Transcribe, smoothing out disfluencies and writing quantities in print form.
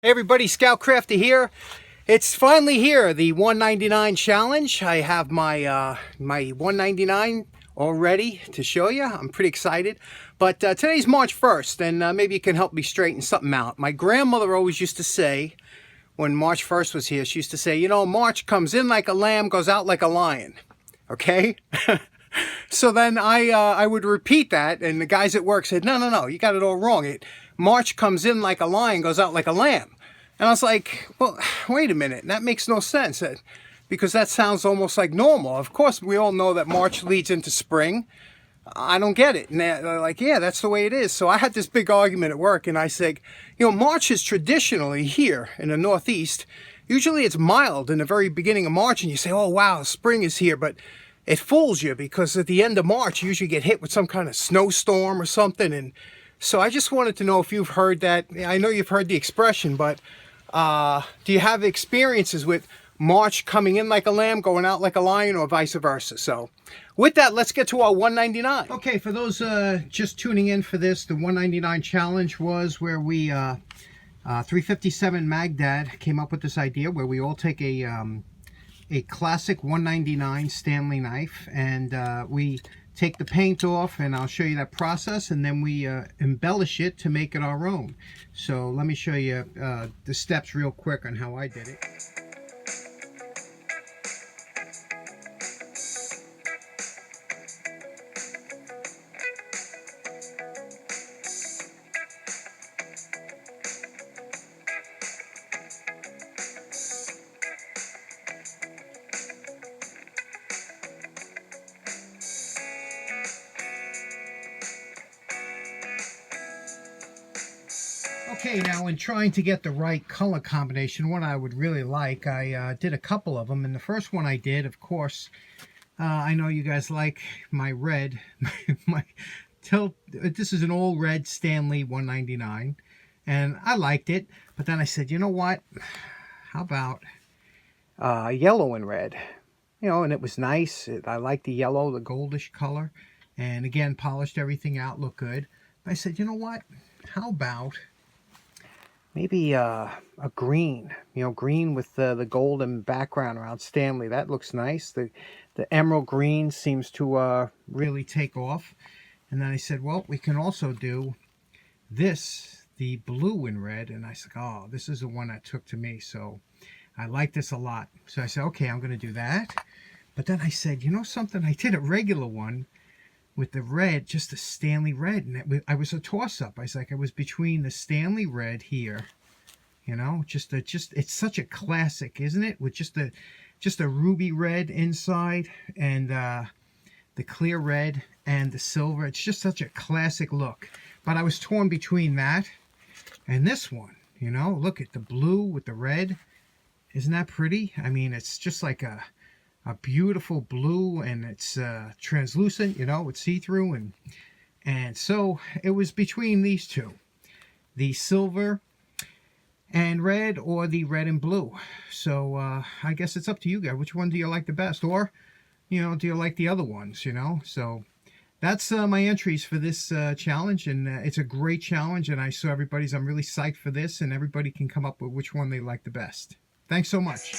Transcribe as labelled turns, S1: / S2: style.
S1: Hey everybody, Scoutcrafter here. It's finally here, the 199 challenge. I have my my 199 all ready to show you. I'm pretty excited. But today's March 1st, and maybe you can help me straighten something out. My grandmother always used to say, when March 1st was here, she used to say, you know, March comes in like a lamb, goes out like a lion. Okay? So then I would repeat that, and the guys at work said, no, you got it all wrong. March comes in like a lion, goes out like a lamb. And I was like, well, wait a minute, that makes no sense, because that sounds almost like normal. Of course, we all know that March leads into spring. I don't get it. And they're like, yeah, that's the way it is. So I had this big argument at work, and I said, you know, March is traditionally here in the Northeast. Usually it's mild in the very beginning of March, and you say, oh, wow, spring is here. But it fools you, because at the end of March, you usually get hit with some kind of snowstorm or something. And so I just wanted to know if you've heard that. I know you've heard the expression, but do you have experiences with March coming in like a lamb, going out like a lion, or vice versa? So with that, let's get to our 199. Okay, for those just tuning in for this, the 199 challenge was where we 357 Magdad came up with this idea where we all take a classic 199 Stanley knife, and we take the paint off, and I'll show you that process, and then we embellish it to make it our own. So let me show you the steps real quick on how I did it. Okay, now in trying to get the right color combination, what I would really like, I did a couple of them. And the first one I did, of course, I know you guys like my red. This is an old red Stanley 199, and I liked it. But then I said, you know what? How about yellow and red? You know, and it was nice. I liked the yellow, the goldish color. And again, polished everything out, looked good. But I said, you know what? How about maybe a green, you know, green with the golden background around Stanley. That looks nice. The emerald green seems to really take off. And then I said, well, we can also do this, the blue and red. And I said, oh, this is the one that took to me. So I like this a lot. So I said, okay, I'm going to do that. But then I said, you know something? I did a regular one with the red, just the Stanley red, and I was a toss-up. I was between the Stanley red here, you know, it's such a classic, isn't it? With just a ruby red inside, and the clear red and the silver. It's just such a classic look. But I was torn between that and this one. You know, look at the blue with the red. Isn't that pretty? I mean, it's just like a beautiful blue, and it's translucent, you know, it's see-through, and so it was between these two, the silver and red, or the red and blue. So I guess it's up to you guys. Which one do you like the best? Or, you know, do you like the other ones, you know? So that's my entries for this challenge, and it's a great challenge, and I'm really psyched for this, and everybody can come up with which one they like the best. Thanks so much.